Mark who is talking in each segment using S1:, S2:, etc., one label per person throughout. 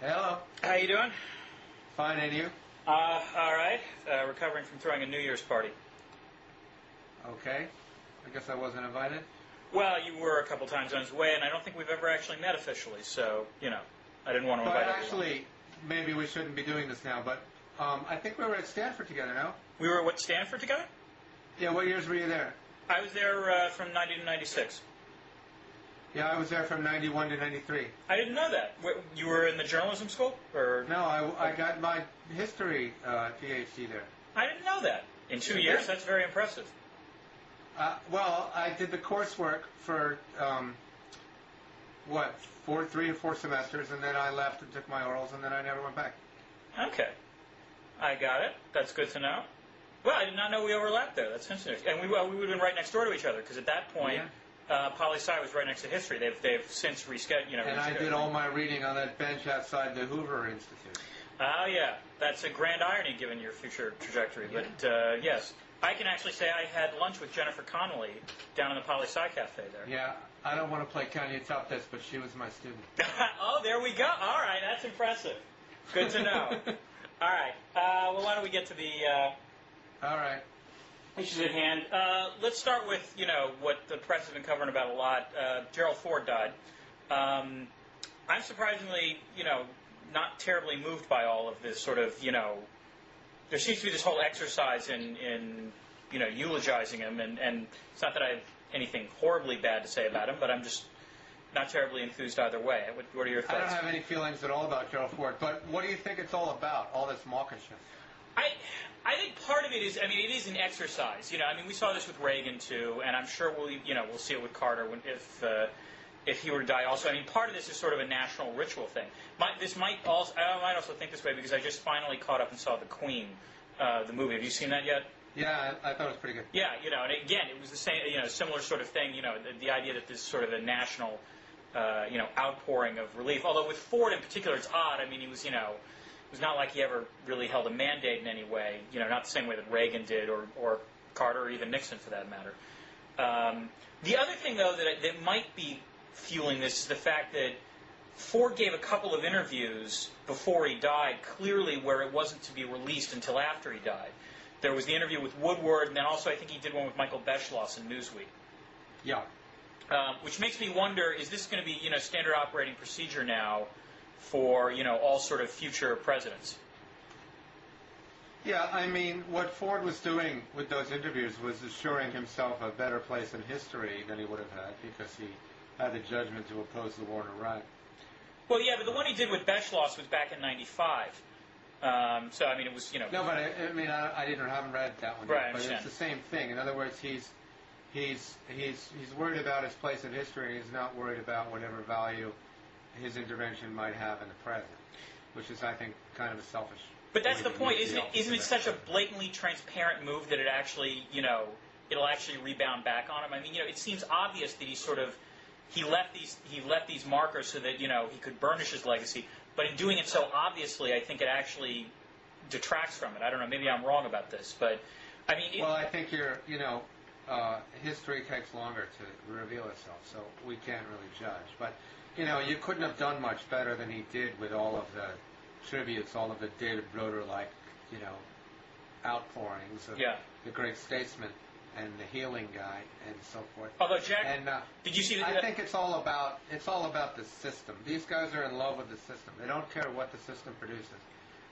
S1: Hello.
S2: How you doing?
S1: Fine, and you?
S2: All right. Recovering from throwing a New Year's party.
S1: Okay. I guess I wasn't invited.
S2: Well, you were a couple times on his way, and I don't think we've ever actually met officially, so, I didn't want to invite everyone.
S1: Actually, maybe we shouldn't be doing this now, but I think we were at Stanford together, no?
S2: We were at Stanford together?
S1: Yeah, what years were you there?
S2: I was there from 90 to 96.
S1: Yeah, I was there from 91 to 93.
S2: I didn't know that. You were in the journalism school? Or
S1: No, I got my history PhD there.
S2: I didn't know that. In 2 years? That's very impressive.
S1: Well, I did the coursework for, 3 or 4 semesters, and then I left and took my orals, and then I never went back.
S2: Okay. I got it. That's good to know. Well, I did not know we overlapped there. That's interesting. And we would have been right next door to each other, because at that point, poli-sci was right next to history. They've since rescheduled.
S1: And I did all my reading on that bench outside the Hoover Institute.
S2: Oh, yeah. That's a grand irony given your future trajectory.
S1: Yeah.
S2: But, yes. I can actually say I had lunch with Jennifer Connolly down in the poli-sci cafe there.
S1: Yeah, I don't want to play Can You Top This, but she was my student.
S2: Oh, there we go. All right, that's impressive. Good to know. All right. Well, why don't we get to the
S1: All right.
S2: issues at hand. Let's start with, what the press has been covering about a lot. Gerald Ford died. I'm surprisingly, not terribly moved by all of this sort of, there seems to be this whole exercise in eulogizing him, and it's not that I have anything horribly bad to say about him, but I'm just not terribly enthused either way. What are your thoughts?
S1: I don't have any feelings at all about Gerald Ford, but what do you think it's all about, all this mawkishness?
S2: I think part of it is, it is an exercise. We saw this with Reagan too, and I'm sure we'll see it with Carter if he were to die also. Part of this is sort of a national ritual thing. I might also think this way because I just finally caught up and saw The Queen, the movie. Have you seen that yet?
S1: Yeah, I thought it was pretty good.
S2: Yeah, and again, it was the same, similar sort of thing. The idea that this is sort of a national, outpouring of relief. Although with Ford in particular, it's odd. He was, it was not like he ever really held a mandate in any way. Not the same way that Reagan did, or Carter, or even Nixon for that matter. The other thing, though, that might be fueling this is the fact that Ford gave a couple of interviews before he died, clearly where it wasn't to be released until after he died. There was the interview with Woodward, and then also I think he did one with Michael Beschloss in Newsweek.
S1: Yeah.
S2: Which makes me wonder, is this going to be standard operating procedure now for all sort of future presidents?
S1: Yeah, what Ford was doing with those interviews was assuring himself a better place in history than he would have had because he had the judgment to oppose the war in Iraq.
S2: Well, yeah, but the one he did with Beschloss was back in '95. So it was
S1: No, but I haven't read that one.
S2: Right,
S1: yet, but it's the same thing. In other words, he's worried about his place in history, and he's not worried about whatever value his intervention might have in the present, which is, I think, kind of a selfish.
S2: But that's the point, isn't it? Isn't it such a blatantly transparent move that it actually, it'll actually rebound back on him? It seems obvious that he left these markers so that he could burnish his legacy. But in doing it so obviously, I think it actually detracts from it. I don't know. Maybe I'm wrong about this, but
S1: well, I think history takes longer to reveal itself, so we can't really judge. But you couldn't have done much better than he did with all of the tributes, all of the David Broder-like, outpourings of the great statesman and the healing guy and so forth.
S2: Although Jack, did you see that?
S1: I think it's all about the system. These guys are in love with the system. They don't care what the system produces,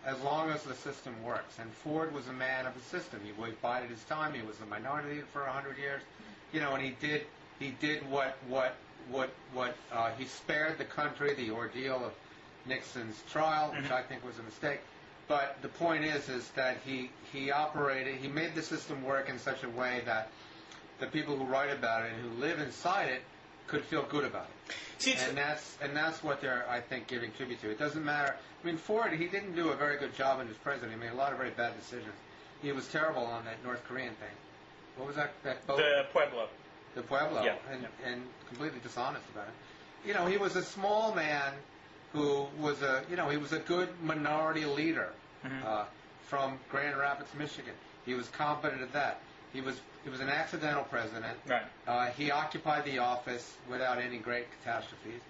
S1: as long as the system works. And Ford was a man of the system. He bided his time. He was a minority leader for 100 years. And he did what he spared the country the ordeal of Nixon's trial, which I think was a mistake. But the point is that he made the system work in such a way that the people who write about it and who live inside it could feel good about it.
S2: See,
S1: and that's what they're, I think, giving tribute to. It doesn't matter. Ford, he didn't do a very good job in his presidency. He made a lot of very bad decisions. He was terrible on that North Korean thing. What was that boat?
S2: The Pueblo.
S1: The Pueblo.
S2: Yeah.
S1: And completely dishonest about it. He was a small man who was he was a good minority leader from Grand Rapids, Michigan. He was competent at that. He was an accidental president.
S2: Right.
S1: He occupied the office without any great catastrophes.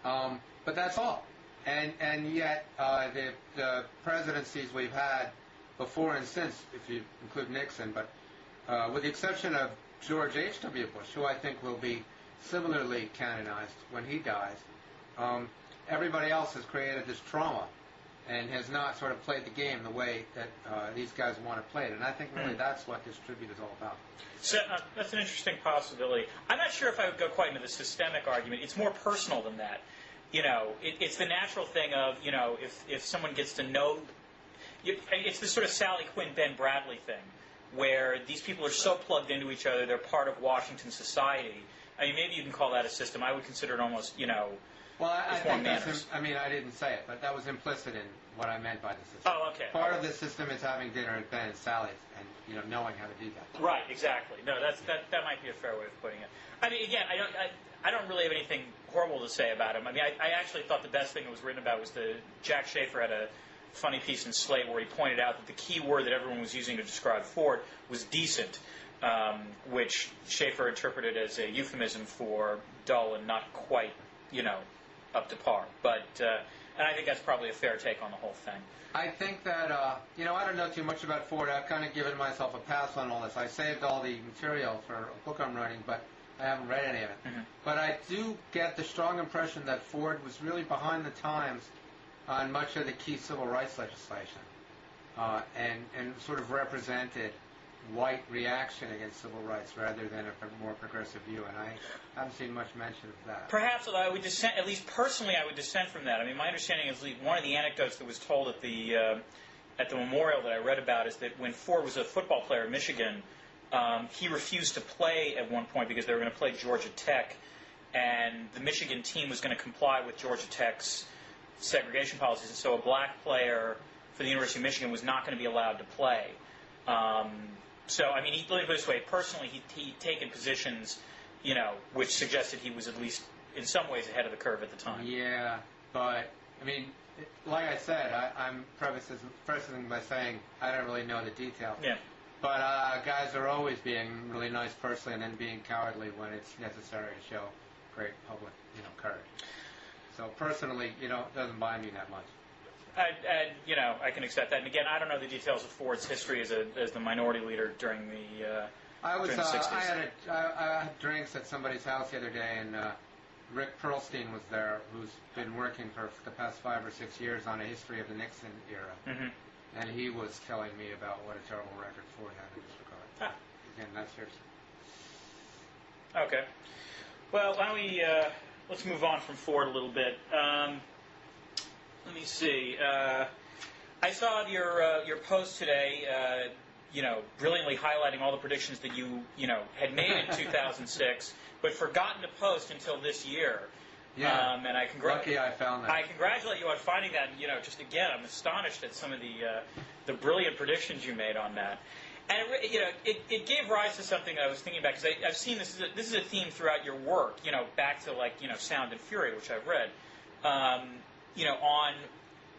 S1: But that's all. And yet the presidencies we've had before and since, if you include Nixon, but with the exception of George H.W. Bush, who I think will be similarly canonized when he dies, everybody else has created this trauma and has not sort of played the game the way that these guys want to play it. And I think really that's what this tribute is all about.
S2: So that's an interesting possibility. I'm not sure if I would go quite into the systemic argument. It's more personal than that. It's the natural thing of, if someone gets to know... It's the sort of Sally Quinn, Ben Bradley thing, where these people are so plugged into each other, they're part of Washington society. I mean, maybe you can call that a system. I would consider it almost,
S1: Well, I think
S2: manners.
S1: I didn't say it, but that was implicit in what I meant by the system.
S2: Oh, okay.
S1: Part of the system is having dinner at Ben and Sally's and, knowing how to do that.
S2: Right, exactly. No, that might be a fair way of putting it. I mean, again, I don't really have anything horrible to say about him. I mean, I actually thought the best thing that was written about was Jack Schaefer had a funny piece in Slate where he pointed out that the key word that everyone was using to describe Ford was decent, which Schaefer interpreted as a euphemism for dull and not quite, up to par. But and I think that's probably a fair take on the whole thing.
S1: I think that, I don't know too much about Ford. I've kind of given myself a pass on all this. I saved all the material for a book I'm writing, but I haven't read any of it. Mm-hmm. But I do get the strong impression that Ford was really behind the times on much of the key civil rights legislation and sort of represented white reaction against civil rights rather than a more progressive view, and I haven't seen much mention of that.
S2: Perhaps I would dissent, at least personally, I would dissent from that. I mean, my understanding is one of the anecdotes that was told at the memorial that I read about is that when Ford was a football player at Michigan, he refused to play at one point because they were going to play Georgia Tech, and the Michigan team was going to comply with Georgia Tech's segregation policies, and so a black player for the University of Michigan was not going to be allowed to play. So, I mean, let me put it this way. Personally, he'd taken positions, which suggested he was at least in some ways ahead of the curve at the time.
S1: Yeah, but, I mean, like I said, I'm prefacing by saying I don't really know the details.
S2: Yeah.
S1: But guys are always being really nice personally and then being cowardly when it's necessary to show great public, courage. So personally, it doesn't bind me that much.
S2: I can accept that. And again, I don't know the details of Ford's history as the minority leader during the during the 60s.
S1: I had drinks at somebody's house the other day, and Rick Perlstein was there, who's been working for the past 5 or 6 years on a history of the Nixon era. Mm-hmm. And he was telling me about what a terrible record Ford had in this regard. Again, that's yours.
S2: Okay. Well, why don't we let's move on from Ford a little bit. Let me see. I saw your post today, brilliantly highlighting all the predictions that you had made in 2006, but forgotten to post until this year.
S1: Yeah.
S2: And
S1: lucky I found that.
S2: I congratulate you on finding that. And, just again, I'm astonished at some of the brilliant predictions you made on that. And it gave rise to something that I was thinking about, because I've seen this is a theme throughout your work. Back to Sound and Fury, which I've read. On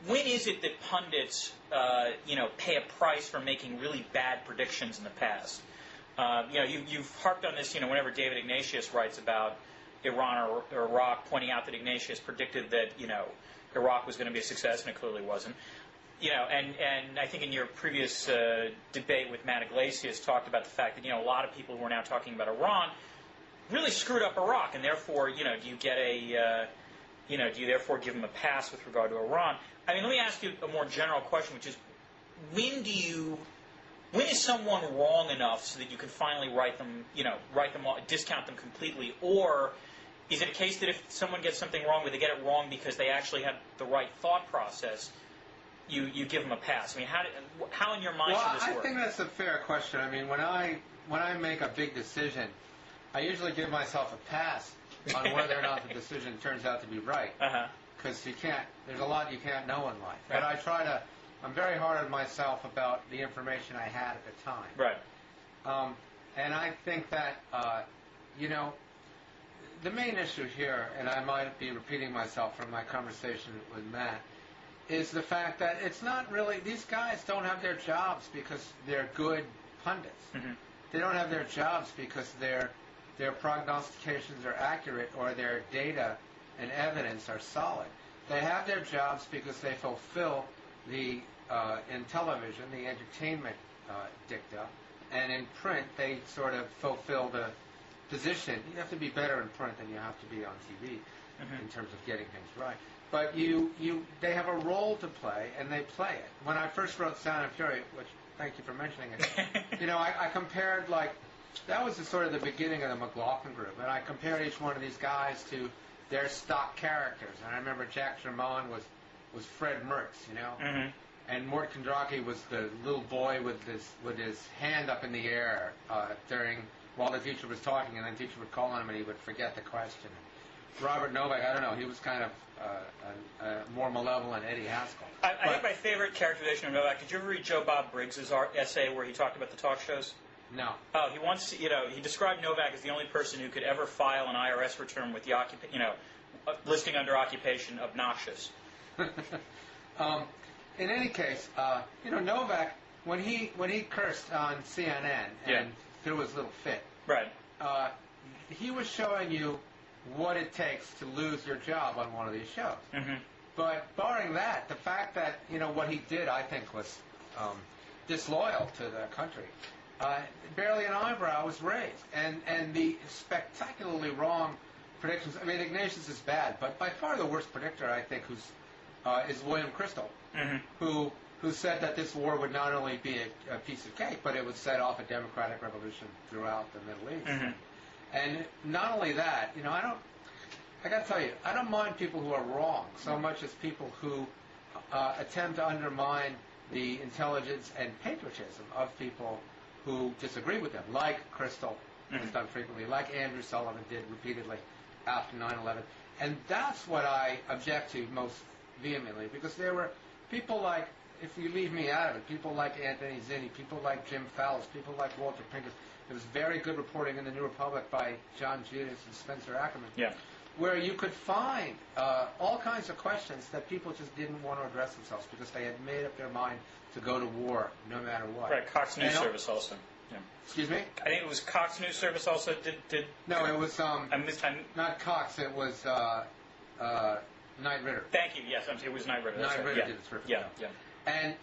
S2: when is it that pundits, pay a price for making really bad predictions in the past? You've harped on this, whenever David Ignatius writes about Iran or Iraq, pointing out that Ignatius predicted that, Iraq was going to be a success, and it clearly wasn't. And I think in your previous debate with Matt Iglesias talked about the fact that, a lot of people who are now talking about Iran really screwed up Iraq, and therefore, do you get a... do you therefore give them a pass with regard to Iran? I mean, let me ask you a more general question, which is, when is someone wrong enough so that you can finally write them off, discount them completely, or is it a case that if someone gets something wrong, but they get it wrong because they actually had the right thought process, you give them a pass? I mean, how in your mind should this work?
S1: I think that's a fair question. I mean, when I make a big decision, I usually give myself a pass on whether or not the decision turns out to be right. Because there's a lot you can't know in life.
S2: Right.
S1: But I'm very hard on myself about the information I had at the time.
S2: Right.
S1: And I think that, the main issue here, and I might be repeating myself from my conversation with Matt, is the fact that it's not really, these guys don't have their jobs because they're good pundits. Mm-hmm. They don't have their jobs because their prognostications are accurate or their data and evidence are solid. They have their jobs because they fulfill the in television the entertainment dicta, and in print they sort of fulfill the position. You have to be better in print than you have to be on TV in terms of getting things right. But they have a role to play, and they play it. When I first wrote Sound and Fury, which thank you for mentioning it, I compared that was sort of the beginning of the McLaughlin group, and I compared each one of these guys to their stock characters. And I remember Jack Germon was Fred Mertz, and Mort Kondraki was the little boy with his hand up in the air while the teacher was talking, and then the teacher would call on him and he would forget the question. Robert Novak, I don't know, he was kind of more malevolent Eddie Haskell.
S2: I think my favorite characterization of Novak, did you ever read Joe Bob Briggs's essay where he talked about the talk shows?
S1: No.
S2: Oh, he described Novak as the only person who could ever file an IRS return with the listing under occupation obnoxious.
S1: In any case, Novak, when he cursed on CNN and threw his little fit,
S2: right?
S1: He was showing you what it takes to lose your job on one of these shows. But barring that, the fact that what he did, I think, was disloyal to the country. Barely an eyebrow was raised, and the spectacularly wrong predictions. I mean, Ignatius is bad, but by far the worst predictor, I think, is William Crystal, who said that this war would not only be a piece of cake, but it would set off a democratic revolution throughout the Middle East. And not only that, I got to tell you, I don't mind people who are wrong so much as people who attempt to undermine the intelligence and patriotism of people who disagree with them, like Crystal has done frequently, like Andrew Sullivan did repeatedly after 9/11. And that's what I object to most vehemently, because there were people like, if you leave me out of it, people like Anthony Zinni, people like Jim Fallows, people like Walter Pincus. There was very good reporting in the New Republic by John Judas and Spencer Ackerman, where you could find all kinds of questions that people just didn't want to address themselves because they had made up their mind to go to war no matter what.
S2: Right, Cox News Service also. Yeah.
S1: Excuse me?
S2: I think it was Cox News Service also did.
S1: No, it was not Cox. It was Knight Ridder.
S2: Thank you. Yes, it was Knight Ridder.
S1: Knight Ridder did the terrific job. And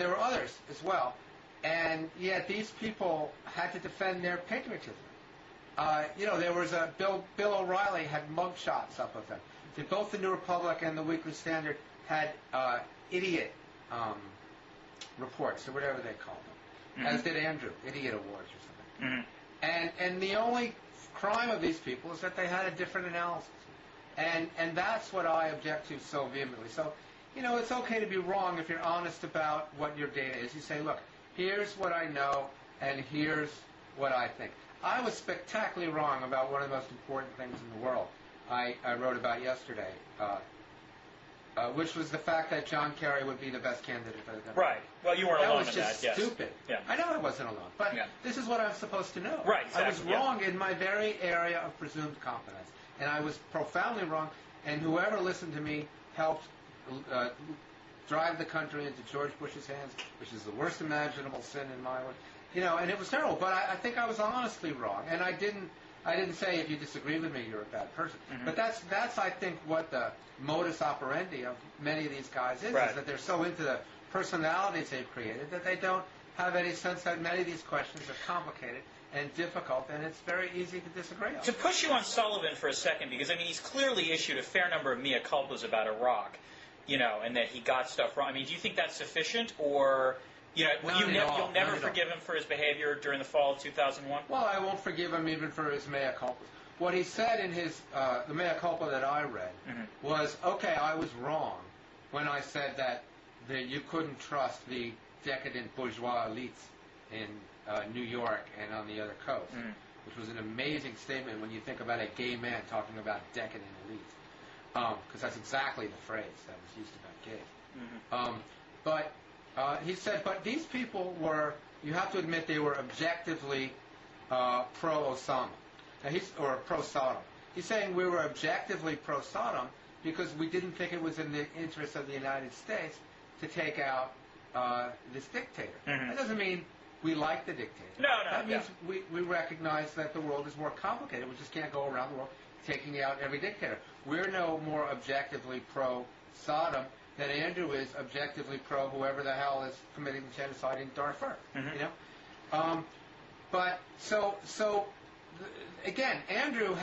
S1: there were others as well. And yet these people had to defend their patriotism. There was Bill O'Reilly had mug shots up of them. Both the New Republic and the Weekly Standard had idiot reports, or whatever they called them, as did Andrew, idiot awards or something. And the only crime of these people is that they had a different analysis. And that's what I object to so vehemently. So, it's okay to be wrong if you're honest about what your data is. You say, look, here's what I know, and here's what I think. I was spectacularly wrong about one of the most important things in the world I wrote about yesterday, which was the fact that John Kerry would be the best candidate for the Democrats.
S2: Right. Well, you weren't alone in that.
S1: That was just stupid.
S2: Yeah.
S1: I know I wasn't alone, but this is what I'm supposed to know.
S2: Right. Exactly.
S1: I was wrong in my very area of presumed competence, and I was profoundly wrong. And whoever listened to me helped drive the country into George Bush's hands, which is the worst imaginable sin in my life. And it was terrible. But I think I was honestly wrong, and I didn't say if you disagree with me you're a bad person. But that's I think what the modus operandi of many of these guys is that they're so into the personalities they've created that they don't have any sense that many of these questions are complicated and difficult, and it's very easy to disagree on.
S2: To push you on Sullivan for a second, because he's clearly issued a fair number of mea culpas about Iraq, and that he got stuff wrong. Do you think that's sufficient, or you'll never forgive him for his behavior during the fall of 2001? Well,
S1: I won't forgive him even for his mea culpas. What he said in his the mea culpa that I read was, okay, I was wrong when I said that you couldn't trust the decadent bourgeois elites in New York and on the other coast, which was an amazing statement when you think about a gay man talking about decadent elites, because that's exactly the phrase that was used about gays. But he said, but these people were, you have to admit, they were objectively pro-Osama, or pro-Saddam. He's saying we were objectively pro-Saddam because we didn't think it was in the interest of the United States to take out this dictator. That doesn't mean we like the dictator.
S2: No.
S1: That means we recognize that the world is more complicated. We just can't go around the world taking out every dictator. We're no more objectively pro-Saddam than Andrew is objectively pro whoever the hell is committing genocide in Darfur. But again, Andrew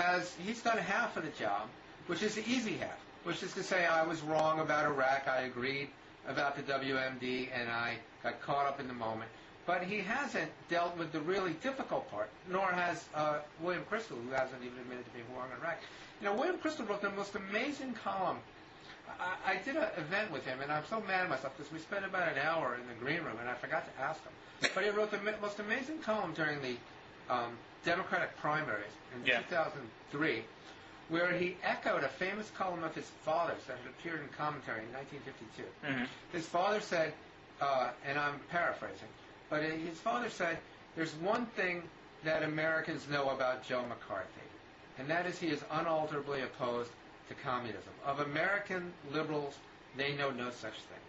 S1: he's done half of the job, which is the easy half, which is to say I was wrong about Iraq, I agreed about the WMD, and I got caught up in the moment. But he hasn't dealt with the really difficult part, nor has William Crystal, who hasn't even admitted to being wrong in Iraq. William Crystal wrote the most amazing column. I did an event with him, and I'm so mad at myself because we spent about an hour in the green room, and I forgot to ask him. But he wrote the most amazing column during the Democratic primaries in 2003, where he echoed a famous column of his father's that had appeared in Commentary in 1952. His father said, and I'm paraphrasing, but his father said, there's one thing that Americans know about Joe McCarthy, and that is he is unalterably opposed to communism. Of American liberals, they know no such thing.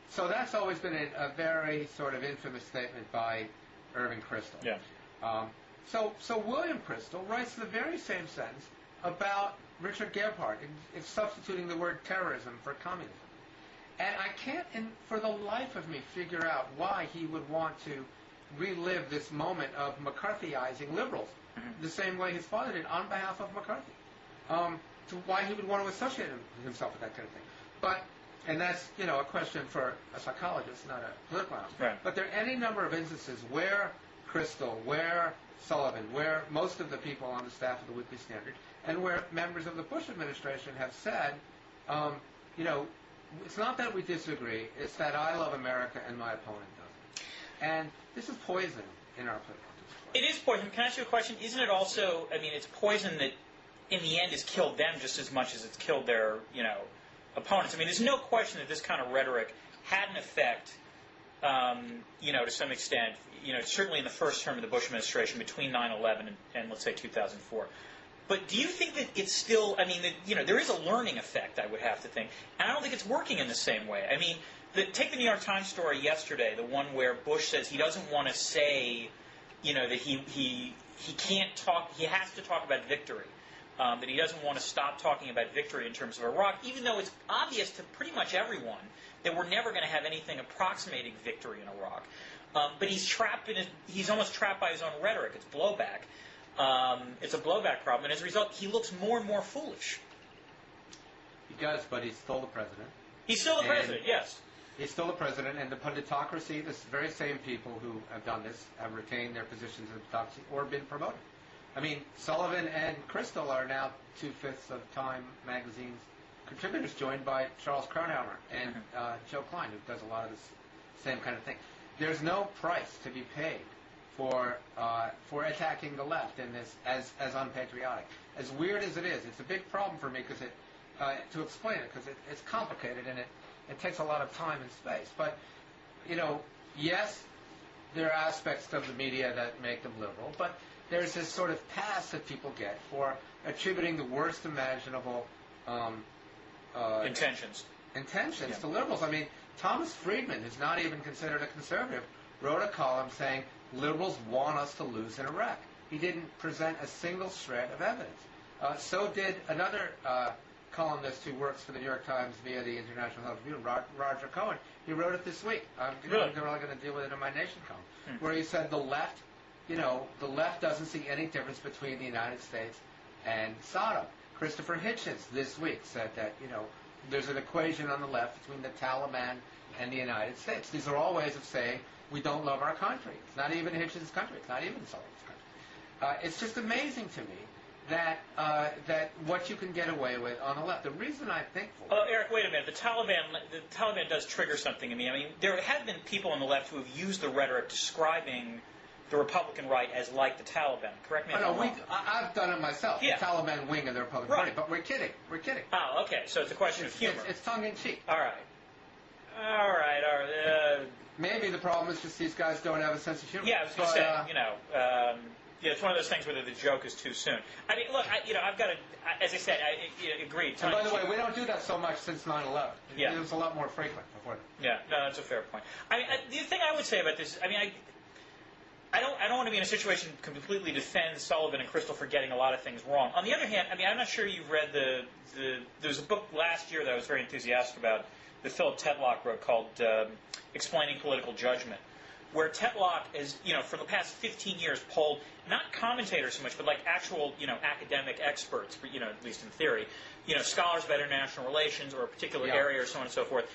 S1: So that's always been a very sort of infamous statement by Irving Kristol. So William Crystal writes the very same sentence about Richard Gebhardt, substituting the word terrorism for communism. And I can't, for the life of me, figure out why he would want to relive this moment of McCarthyizing liberals the same way his father did on behalf of McCarthy. To why he would want to associate himself with that kind of thing. And that's, a question for a psychologist, not a political analyst.
S2: Right.
S1: But there are any number of instances where Crystal, where Sullivan, where most of the people on the staff of the Weekly Standard, and where members of the Bush administration have said, it's not that we disagree, it's that I love America and my opponent doesn't. And this is poison in our political discourse.
S2: It is poison. Can I ask you a question? Isn't it also, it's poison that in the end has killed them just as much as it's killed their, opponents. There's no question that this kind of rhetoric had an effect, to some extent, certainly in the first term of the Bush administration between 9/11 and let's say 2004. But do you think that it's still, there is a learning effect, I would have to think, and I don't think it's working in the same way. Take the New York Times story yesterday, the one where Bush says he doesn't want to say, that he can't talk, he has to talk about victory. That he doesn't want to stop talking about victory in terms of Iraq, even though it's obvious to pretty much everyone that we're never going to have anything approximating victory in Iraq. But he's almost trapped by his own rhetoric. It's blowback. It's a blowback problem, and as a result, he looks more and more foolish.
S1: He does, but he's still the president.
S2: He's still the president, yes.
S1: He's still the president, and the punditocracy, the very same people who have done this, have retained their positions in the punditocracy or been promoted. Sullivan and Crystal are now 2/5 of Time magazine's contributors, joined by Charles Kronhauer and Joe Klein, who does a lot of this same kind of thing. There's no price to be paid for attacking the left in this as unpatriotic. As weird as it is, it's a big problem for me because to explain it, because it's complicated and it takes a lot of time and space. But yes, there are aspects of the media that make them liberal, but there's this sort of pass that people get for attributing the worst imaginable intentions to liberals. Thomas Friedman, who's not even considered a conservative, wrote a column saying liberals want us to lose in Iraq. He didn't present a single shred of evidence. So did another columnist who works for the New York Times via the International Health Review, Roger Cohen. He wrote it this week. I'm really going to deal with it in my Nation column, where he said the left doesn't see any difference between the United States and Saddam. Christopher Hitchens this week said that, there's an equation on the left between the Taliban and the United States. These are all ways of saying we don't love our country. It's not even Hitchens' country. It's not even Sullivan's country. It's just amazing to me that what you can get away with on the left. The reason I think
S2: Eric, wait a minute. The Taliban does trigger something in me. There have been people on the left who have used the rhetoric describing the Republican right as like the Taliban. Correct me if I'm wrong.
S1: I've done it myself.
S2: Yeah.
S1: The Taliban wing of the Republican Party. But we're kidding.
S2: Oh, okay. So it's a question of humor.
S1: It's tongue-in-cheek.
S2: All right.
S1: Maybe the problem is just these guys don't have a sense of humor.
S2: Yeah, I was going to say, it's one of those things where the joke is too soon. Look, I've got to, as I said, I agreed.
S1: And by the way, we don't do that so much since 9/11.
S2: Yeah.
S1: It was a lot more frequent before that.
S2: Yeah, no, that's a fair point. The thing I would say about this, I don't want to be in a situation to completely defend Sullivan and Crystal for getting a lot of things wrong. On the other hand, I mean, I'm not sure you've read there was a book last year that I was very enthusiastic about that Philip Tetlock wrote called Explaining Political Judgment, where Tetlock is, for the past 15 years polled not commentators so much, but like actual, academic experts, at least in theory, scholars of international relations or a particular area or so on and so forth,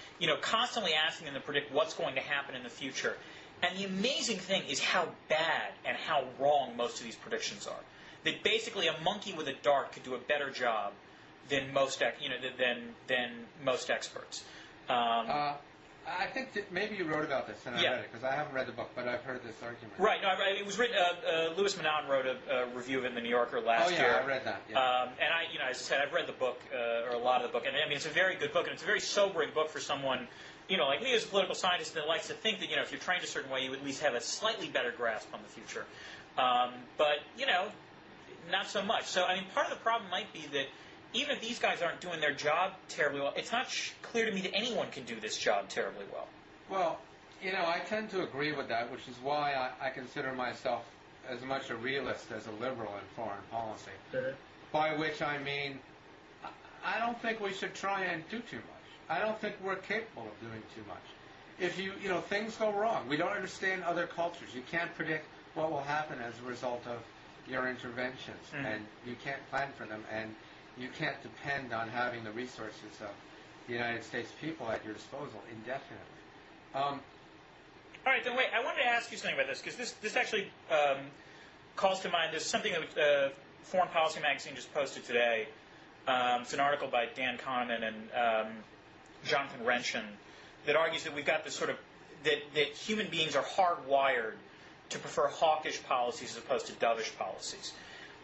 S2: constantly asking them to predict what's going to happen in the future. And the amazing thing is how bad and how wrong most of these predictions are. That basically a monkey with a dart could do a better job than most, than most experts.
S1: I think that maybe you wrote about this, and I read it, because I haven't read the book, but I've heard this argument.
S2: Right. No, it was written. Louis Manon wrote a review of it in the New Yorker last year.
S1: Oh, yeah, I read that. Yeah.
S2: And I, as I said, I've read the book, or a lot of the book, and I mean, it's a very good book, and it's a very sobering book for someone, like me as a political scientist that likes to think that, if you're trained a certain way, you at least have a slightly better grasp on the future. But, not so much. So, I mean, part of the problem might be that even if these guys aren't doing their job terribly well, it's not clear to me that anyone can do this job terribly well.
S1: Well, I tend to agree with that, which is why I consider myself as much a realist as a liberal in foreign policy.
S2: Mm-hmm.
S1: By which I mean, I don't think we should try and do too much. I don't think we're capable of doing too much. If things go wrong, we don't understand other cultures. You can't predict what will happen as a result of your interventions, and you can't plan for them, and you can't depend on having the resources of the United States people at your disposal indefinitely.
S2: All right, then wait. I wanted to ask you something about this, because this actually calls to mind. There's something that Foreign Policy Magazine just posted today. It's an article by Dan Kahneman and Jonathan Renshin that argues that we've got this sort of that human beings are hardwired to prefer hawkish policies as opposed to dovish policies.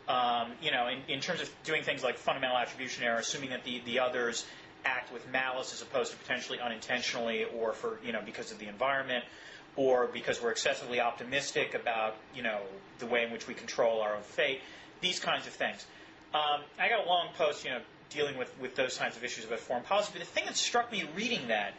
S2: In terms of doing things like fundamental attribution error, assuming that the others act with malice as opposed to potentially unintentionally, or for because of the environment, or because we're excessively optimistic about the way in which we control our own fate. These kinds of things. I got a long post dealing with those kinds of issues about foreign policy. But the thing that struck me reading that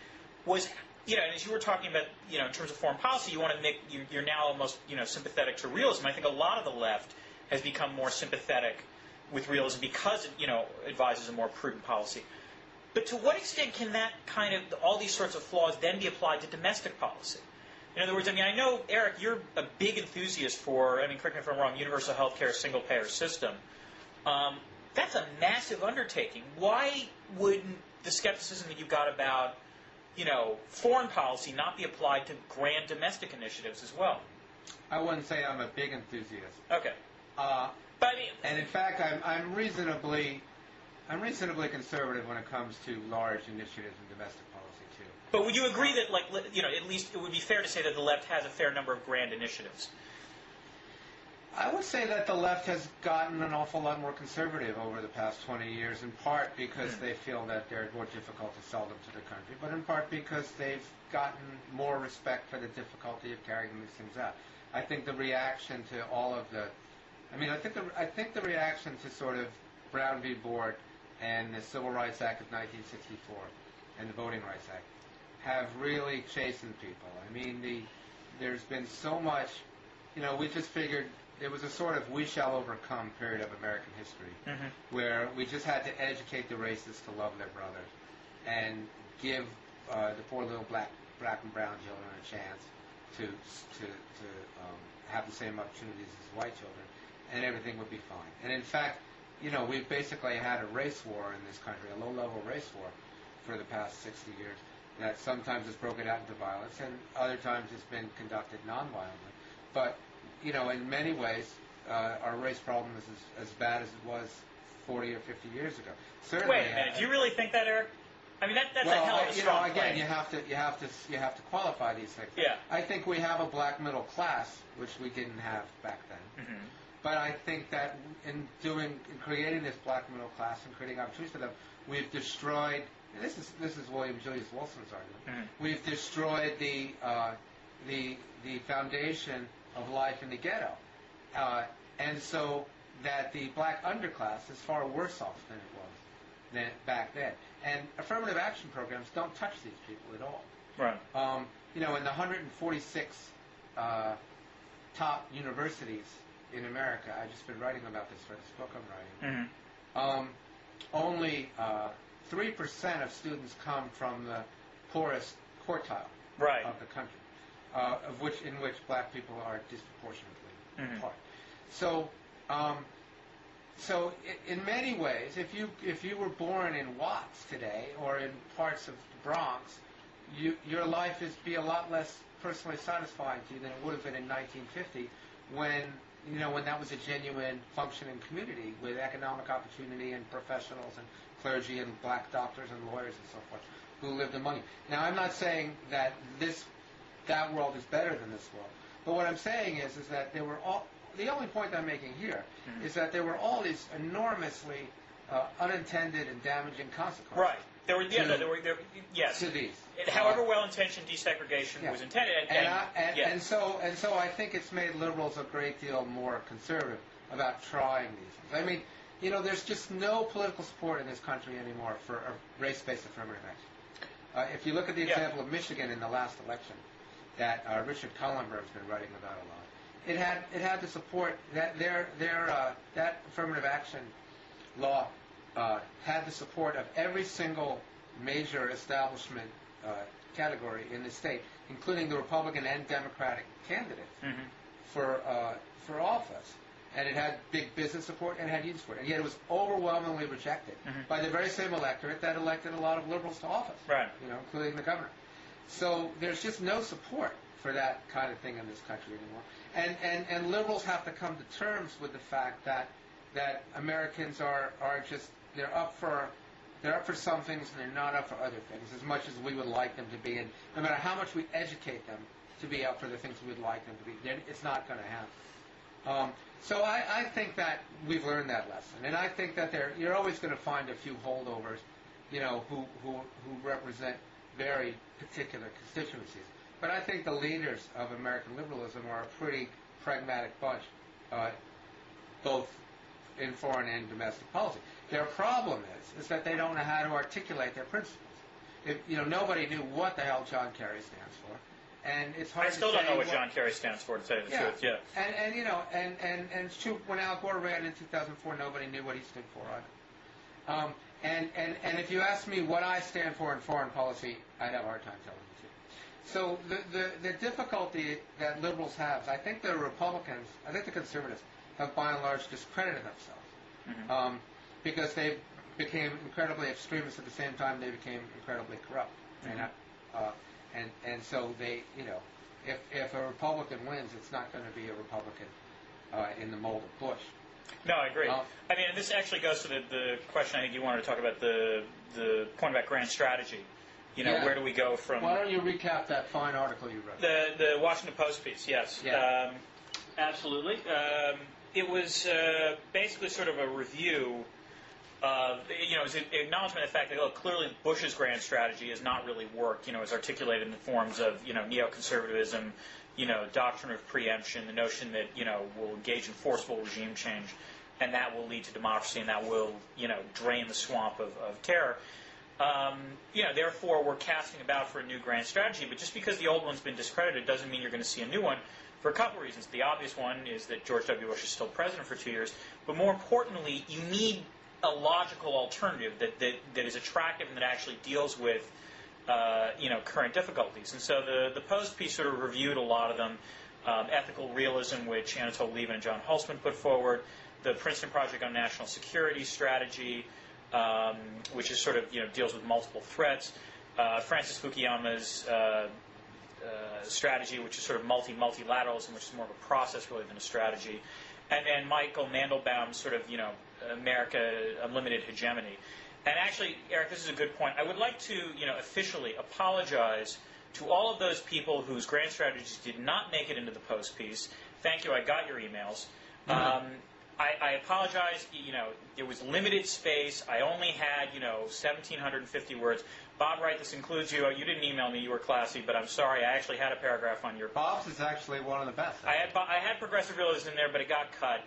S2: was and as you were talking about in terms of foreign policy, you want to make you're now almost sympathetic to realism. I think a lot of the left has become more sympathetic with realism because it advises a more prudent policy. But to what extent can that kind of, all these sorts of flaws then be applied to domestic policy? In other words, I know, Eric, you're a big enthusiast for, correct me if I'm wrong, universal health care, single-payer system. That's a massive undertaking. Why wouldn't the skepticism that you've got about, foreign policy not be applied to grand domestic initiatives as well?
S1: I wouldn't say I'm a big enthusiast.
S2: Okay. But
S1: and in fact, I'm reasonably conservative when it comes to large initiatives in domestic policy too.
S2: But would you agree that, at least it would be fair to say that the left has a fair number of grand initiatives?
S1: I would say that the left has gotten an awful lot more conservative over the past 20 years, in part because they feel that they're more difficult to sell them to the country, but in part because they've gotten more respect for the difficulty of carrying these things out. I think the reaction to all of the, I think the reaction to sort of Brown v. Board and the Civil Rights Act of 1964 and the Voting Rights Act have really chastened people. There's been so much, we just figured there was a sort of we shall overcome period of American history where we just had to educate the races to love their brothers and give the poor little black and brown children a chance to have the same opportunities as white children, and everything would be fine. And in fact, we've basically had a race war in this country, a low-level race war, for the past 60 years that sometimes has broken out into violence and other times has been conducted non-violently. But, in many ways, our race problem is as bad as it was 40 or 50 years ago. Certainly,
S2: wait a minute. Do you really think that, Eric? That's a hell of a strong
S1: again,
S2: claim.
S1: you have to qualify these things.
S2: Yeah.
S1: I think we have a black middle class, which we didn't have back then.
S2: Mm-hmm.
S1: But I think that in creating this black middle class and creating opportunities for them, we've destroyed. This is William Julius Wilson's argument.
S2: Mm-hmm.
S1: We've destroyed the foundation of life in the ghetto, and so that the black underclass is far worse off than it was back then. And affirmative action programs don't touch these people at all.
S2: Right.
S1: In the 146 top universities in America, I've just been writing about this for this book I'm writing, only 3% of students come from the poorest quartile of the country, in which black people are disproportionately part. So, in many ways, if you were born in Watts today or in parts of the Bronx, your life would be a lot less personally satisfying to you than it would have been in 1950, when that was a genuine functioning community with economic opportunity and professionals and clergy and black doctors and lawyers and so forth who lived among you. Now, I'm not saying that that world is better than this world, but what I'm saying is that there were all. The only point I'm making here is that there were all these enormously unintended and damaging consequences.
S2: Right. There were yes.
S1: To these.
S2: However well-intentioned desegregation was intended,
S1: and so I think it's made liberals a great deal more conservative about trying these things. I mean, there's just no political support in this country anymore for a race-based affirmative action. If you look at the example of Michigan in the last election, that Richard Cullenberg's been writing about a lot, it had the support that that affirmative action law had the support of every single major establishment category in the state, including the Republican and Democratic candidates for office. And it had big business support and it had youth support. And yet it was overwhelmingly rejected by the very same electorate that elected a lot of liberals to office, including the governor. So there's just no support for that kind of thing in this country anymore. And liberals have to come to terms with the fact that Americans are just they're up for some things and they're not up for other things as much as we would like them to be. And no matter how much we educate them to be up for the things we'd like them to be, it's not going to happen. So I think that we've learned that lesson, and I think that you're always going to find a few holdovers, who represent very particular constituencies. But I think the leaders of American liberalism are a pretty pragmatic bunch, both in foreign and domestic policy. Their problem is that they don't know how to articulate their principles. Nobody knew what the hell John Kerry stands for, and it's hard.
S2: I still don't know what John Kerry stands for, to tell you the truth. Yeah.
S1: And it's true. When Al Gore ran in 2004, nobody knew what he stood for either. And if you ask me what I stand for in foreign policy, I'd have a hard time telling you too. So the difficulty that liberals have, I think the Republicans, I think the conservatives have by and large discredited themselves because they became incredibly extremist at the same time they became incredibly corrupt. And so they, if a Republican wins, it's not going to be a Republican in the mold of Bush.
S2: No, I agree. I mean, this actually goes to the question I think you wanted to talk about, the point about grand strategy. Where do we go from...
S1: Why don't you recap that fine article you wrote?
S2: The Washington Post piece, yes.
S1: Yeah.
S2: Absolutely. It was basically sort of a review of, it was an acknowledgement of the fact that, clearly Bush's grand strategy has not really worked, as articulated in the forms of, neoconservatism, doctrine of preemption, the notion that, we'll engage in forcible regime change, and that will lead to democracy, and that will, drain the swamp of terror. Therefore, we're casting about for a new grand strategy, but just because the old one's been discredited doesn't mean you're going to see a new one for a couple of reasons. The obvious one is that George W. Bush is still president for 2 years, but more importantly, you need a logical alternative that is attractive and that actually deals with current difficulties. And so the Post piece sort of reviewed a lot of them. Ethical Realism, which Anatole Lieven and John Holtzman put forward, the Princeton Project on National Security Strategy, which is sort of deals with multiple threats, Francis Fukuyama's strategy, which is sort of multilateralism, which is more of a process really than a strategy, and then Michael Mandelbaum's sort of America Unlimited Hegemony. And actually, Eric, this is a good point. I would like to officially apologize to all of those people whose grand strategies did not make it into the Post piece. Thank you. I got your emails. I apologize. There was limited space. I only had 1,750 words. Bob Wright, this includes you. You didn't email me. You were classy, but I'm sorry. I actually had a paragraph on your...
S1: Bob's is actually one of the best.
S2: I had progressive realism in there, but it got cut.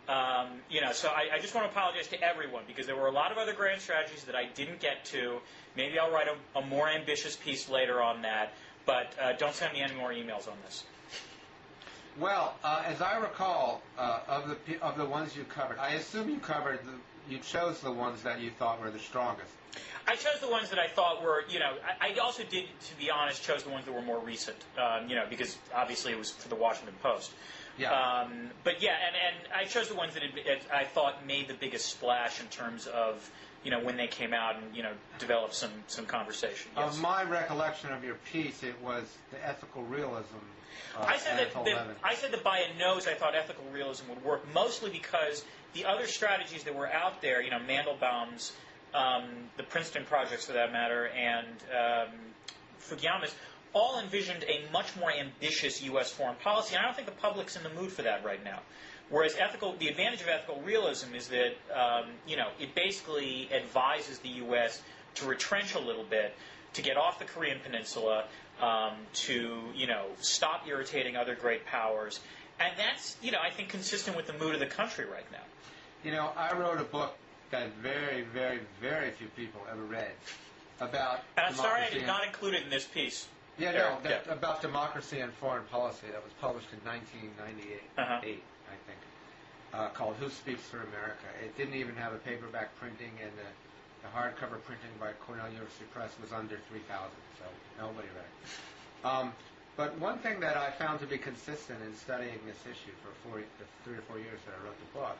S2: So I just want to apologize to everyone because there were a lot of other grand strategies that I didn't get to. Maybe I'll write a more ambitious piece later on that, but don't send me any more emails on this.
S1: Well, as I recall, of the ones you covered, I assume you chose the ones that you thought were the strongest.
S2: I chose the ones that I thought were, I also did, to be honest, chose the ones that were more recent, because obviously it was for the Washington Post.
S1: Yeah.
S2: But yeah, and I chose the ones that I thought made the biggest splash in terms of, when they came out and, developed some conversation. Yes.
S1: Of my recollection of your piece, it was the ethical realism.
S2: I said that by a nose I thought ethical realism would work, mostly because the other strategies that were out there, Mandelbaum's, the Princeton projects for that matter, and Fukuyama's, all envisioned a much more ambitious U.S. foreign policy, and I don't think the public's in the mood for that right now. Whereas the advantage of ethical realism is that, it basically advises the U.S. to retrench a little bit, to get off the Korean Peninsula, to, stop irritating other great powers. And that's, I think, consistent with the mood of the country right now.
S1: I wrote a book that very, very, very few people ever read about
S2: And I'm sorry I did not include it in this piece.
S1: Yeah, about democracy and foreign policy that was published in 1998, I think, called Who Speaks for America. It didn't even have a paperback printing, and the hardcover printing by Cornell University Press was under 3,000, so nobody read it. But one thing that I found to be consistent in studying this issue for the 3 or 4 years that I wrote the book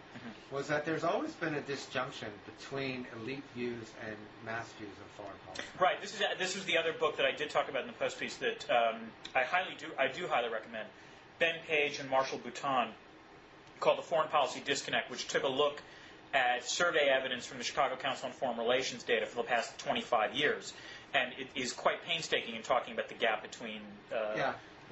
S1: was that there's always been a disjunction between elite views and mass views of foreign policy.
S2: Right. This was the other book that I did talk about in the Post piece that I do highly recommend. Ben Page and Marshall Bouton, called The Foreign Policy Disconnect, which took a look at survey evidence from the Chicago Council on Foreign Relations data for the past 25 years. And it is quite painstaking in talking about the gap between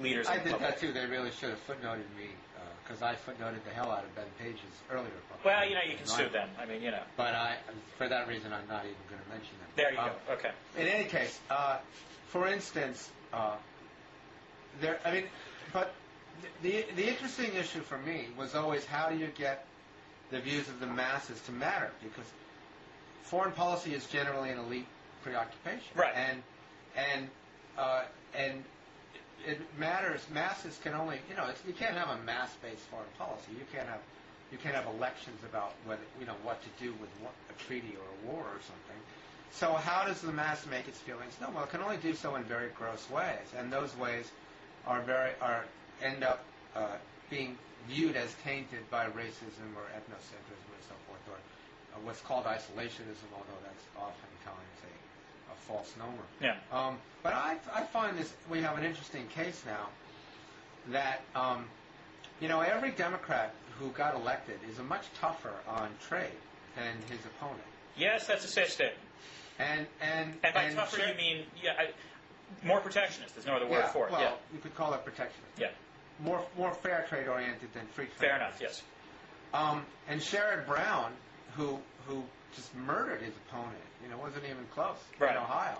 S2: leaders and
S1: I did
S2: public.
S1: that too. They really should have footnoted me, because I footnoted the hell out of Ben Page's earlier book.
S2: Well, you can sue them. I mean,
S1: But for that reason, I'm not even going to mention them.
S2: There you go. Okay.
S1: In any case, for instance, but the interesting issue for me was always how do you get the views of the masses to matter? Because foreign policy is generally an elite preoccupation,
S2: right?
S1: And it matters. Masses can only, you can't have a mass-based foreign policy. You can't have elections about what to do with a treaty or a war or something. So how does the mass make its feelings known? Well, it can only do so in very gross ways, and those ways end up being viewed as tainted by racism or ethnocentrism or so forth, or what's called isolationism, although that's oftentimes a false nomer.
S2: Yeah.
S1: But I find we have an interesting case now that, every Democrat who got elected is a much tougher on trade than his opponent.
S2: Yes, that's a safe statement. And by tougher you mean more protectionist. There's no other word for it.
S1: Well, you could call it protectionist.
S2: Yeah.
S1: More fair trade oriented than free trade.
S2: Fair enough. Yes.
S1: And Sherrod Brown, who just murdered his opponent, wasn't even close
S2: right.
S1: in Ohio,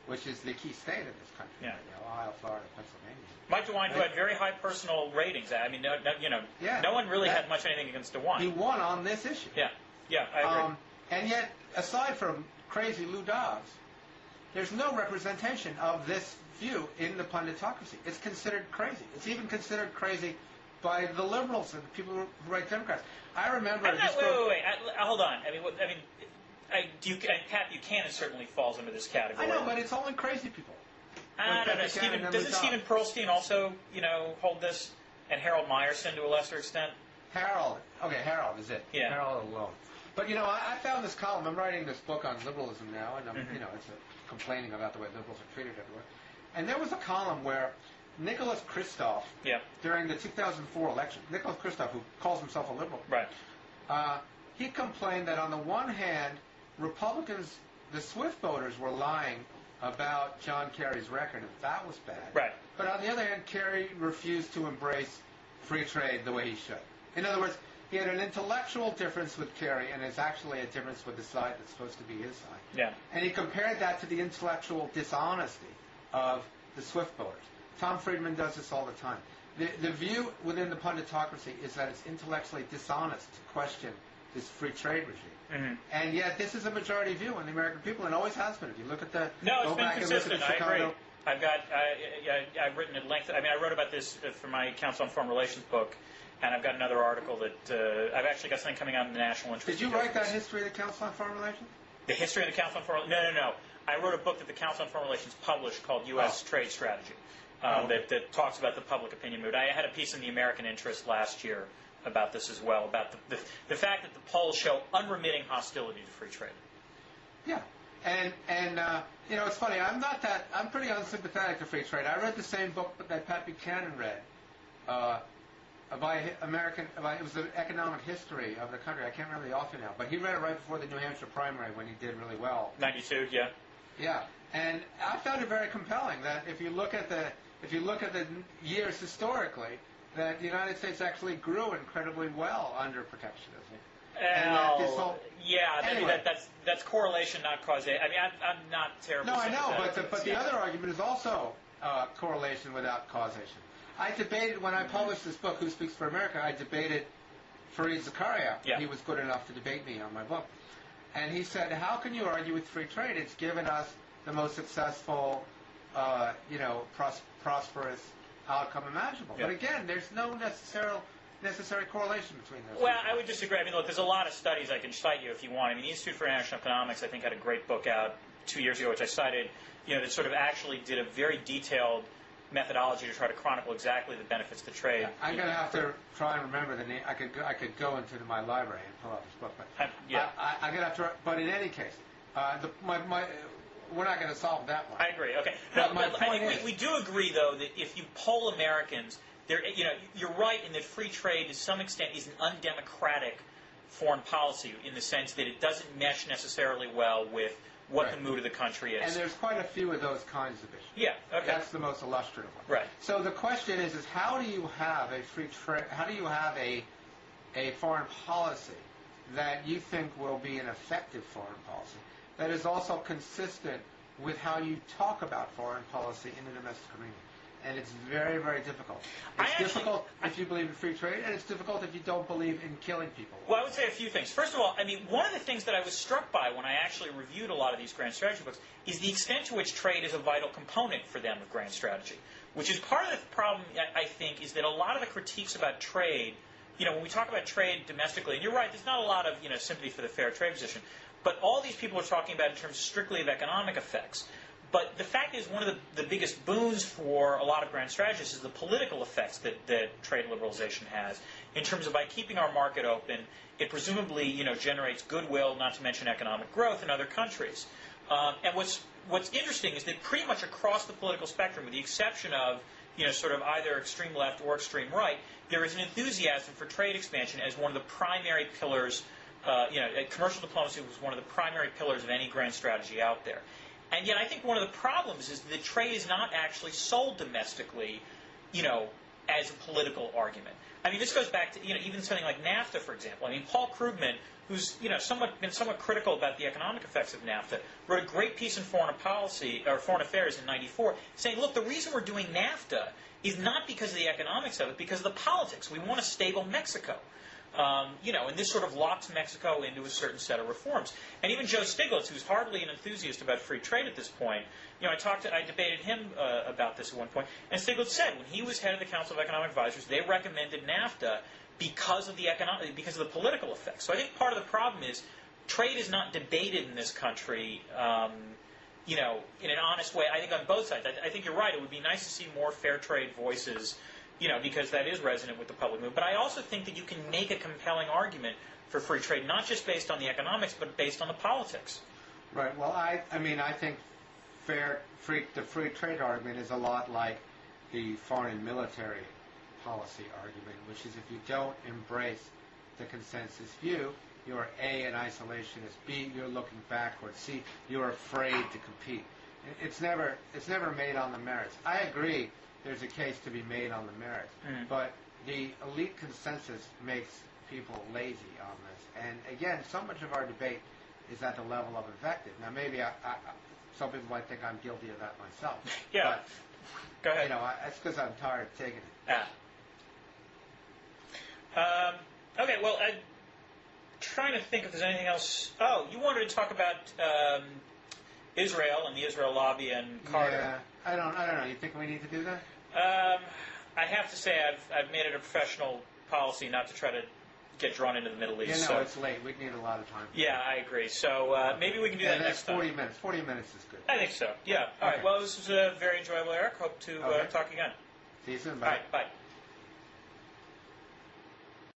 S1: which is the key state of this country.
S2: Yeah.
S1: Ohio, Florida, Pennsylvania.
S2: Mike DeWine, who had very high personal ratings. I mean, no one really had much anything against DeWine.
S1: He won on this issue.
S2: Yeah, I agree.
S1: And yet, aside from crazy Lou Dobbs, there's no representation of this view in the punditocracy. It's considered crazy. It's even considered crazy by the liberals and the people who write Democrats. I remember.
S2: Wait. Hold on. Pat Buchanan certainly falls into this category.
S1: I know, but it's only crazy people.
S2: I don't know. Doesn't Stephen Pearlstein also, hold this, and Harold Meyerson to a lesser extent?
S1: Harold is it?
S2: Yeah.
S1: Harold alone. But I found this column. I'm writing this book on liberalism now, and it's complaining about the way liberals are treated everywhere. And there was a column where Nicholas Kristof, during the 2004 election, Nicholas Kristof, who calls himself a liberal,
S2: right?
S1: He complained that on the one hand, Republicans, the Swift voters, were lying about John Kerry's record, and that was bad.
S2: Right.
S1: But on the other hand, Kerry refused to embrace free trade the way he should. In other words, he had an intellectual difference with Kerry, and it's actually a difference with the side that's supposed to be his side.
S2: Yeah.
S1: And he compared that to the intellectual dishonesty of the Swift voters. Tom Friedman does this all the time. The view within the punditocracy is that it's intellectually dishonest to question this free trade regime.
S2: Mm-hmm.
S1: And yet this is a majority view in the American people, and always has been. If you look at
S2: it's been consistent. I agree. I've written at length. I mean, I wrote about this for my Council on Foreign Relations book, and I've got another article that I've actually got something coming out in the National Interest.
S1: Did you write that history of the Council on Foreign Relations?
S2: The history of the Council on Foreign Relations? No. I wrote a book that the Council on Foreign Relations published called U.S. Trade Strategy that talks about the public opinion mood. I had a piece in the American Interest last year about this as well, about the fact that the polls show unremitting hostility to free trade.
S1: Yeah. And it's funny. I'm pretty unsympathetic to free trade. I read the same book that Pat Buchanan read, it was the economic history of the country. I can't remember the author now, but he read it right before the New Hampshire primary when he did really well.
S2: 92, yeah.
S1: Yeah, and I found it very compelling that if you look at the years historically, that the United States actually grew incredibly well under protectionism.
S2: Anyway, that's correlation, not causation. I mean, I'm not terribly.
S1: No, I know, but the other argument is also correlation without causation. I debated when I published this book, Who Speaks for America. I debated Fareed Zakaria.
S2: Yeah.
S1: He was good enough to debate me on my book, and he said, "How can you argue with free trade? It's given us the most successful, prosperous outcome imaginable."
S2: Yeah.
S1: But again, there's no necessary correlation between those.
S2: Well, I would disagree. I mean, look, there's a lot of studies I can cite you if you want. I mean, the Institute for International Economics, I think, had a great book out 2 years ago, which I cited, that sort of actually did a very detailed methodology to try to chronicle exactly the benefits to trade.
S1: I'm going to have to try and remember the name. I could go into my library and pull out this book, but I'm going to have to. But in any case, we're not going to solve that one.
S2: I agree. Okay.
S1: But
S2: I think we do agree, though, that if you poll Americans, you're right in that free trade, to some extent, is an undemocratic foreign policy in the sense that it doesn't mesh necessarily well with what the mood of the country is.
S1: And there's quite a few of those kinds of issues.
S2: Yeah, okay.
S1: That's the most illustrative one.
S2: Right.
S1: So the question is how do you have a free trade? How do you have a foreign policy that you think will be an effective foreign policy that is also consistent with how you talk about foreign policy in the domestic arena? And it's very, very difficult. It's difficult if you believe in free trade, and it's difficult if you don't believe in killing people.
S2: Well, I would say a few things. First of all, I mean, one of the things that I was struck by when I actually reviewed a lot of these grand strategy books is the extent to which trade is a vital component for them of grand strategy, which is part of the problem, I think, is that a lot of the critiques about trade, when we talk about trade domestically, and you're right, there's not a lot of, sympathy for the fair trade position, but all these people are talking about in terms strictly of economic effects. But the fact is, one of the biggest boons for a lot of grand strategists is the political effects that trade liberalization has. In terms of by keeping our market open, it presumably generates goodwill, not to mention economic growth in other countries. And what's interesting is that pretty much across the political spectrum, with the exception of sort of either extreme left or extreme right, there is an enthusiasm for trade expansion as one of the primary pillars. Commercial diplomacy was one of the primary pillars of any grand strategy out there. And yet I think one of the problems is that trade is not actually sold domestically, as a political argument. I mean, this goes back to, even something like NAFTA, for example. I mean, Paul Krugman, who's, been somewhat critical about the economic effects of NAFTA, wrote a great piece in Foreign Affairs in '94, saying, look, the reason we're doing NAFTA is not because of the economics of it, because of the politics. We want a stable Mexico. And this sort of locks Mexico into a certain set of reforms. And even Joe Stiglitz, who's hardly an enthusiast about free trade at this point, I debated him about this at one point, and Stiglitz said when he was head of the Council of Economic Advisors, they recommended NAFTA because of the political effects. So I think part of the problem is trade is not debated in this country, in an honest way. I think on both sides. I think you're right. It would be nice to see more fair trade voices. Because that is resonant with the public mood. But I also think that you can make a compelling argument for free trade, not just based on the economics, but based on the politics.
S1: Right. Well, I think the free trade argument is a lot like the foreign military policy argument, which is if you don't embrace the consensus view, you're A, an isolationist, B, you're looking backwards, C, you're afraid to compete. It's never made on the merits. I agree. There's a case to be made on the merits. But the elite consensus makes people lazy on this. And again, so much of our debate is at the level of invective. Now, maybe some people might think I'm guilty of that myself.
S2: Yeah.
S1: But,
S2: go ahead.
S1: it's because I'm tired of taking it.
S2: Okay, well, I'm trying to think if there's anything else. Oh, you wanted to talk about Israel and the Israel lobby and Carter.
S1: Yeah, I don't know. You think we need to do that?
S2: I have to say I've made it a professional policy not to try to get drawn into the Middle East.
S1: Yeah, no, it's late. We'd need a lot of time.
S2: Yeah, I agree. So maybe we can do that next time.
S1: 40 minutes. 40 minutes is good.
S2: I think so. Yeah. All right. Well, this was very enjoyable, Eric. Hope to talk again.
S1: See you soon. Bye.
S2: All right. Bye.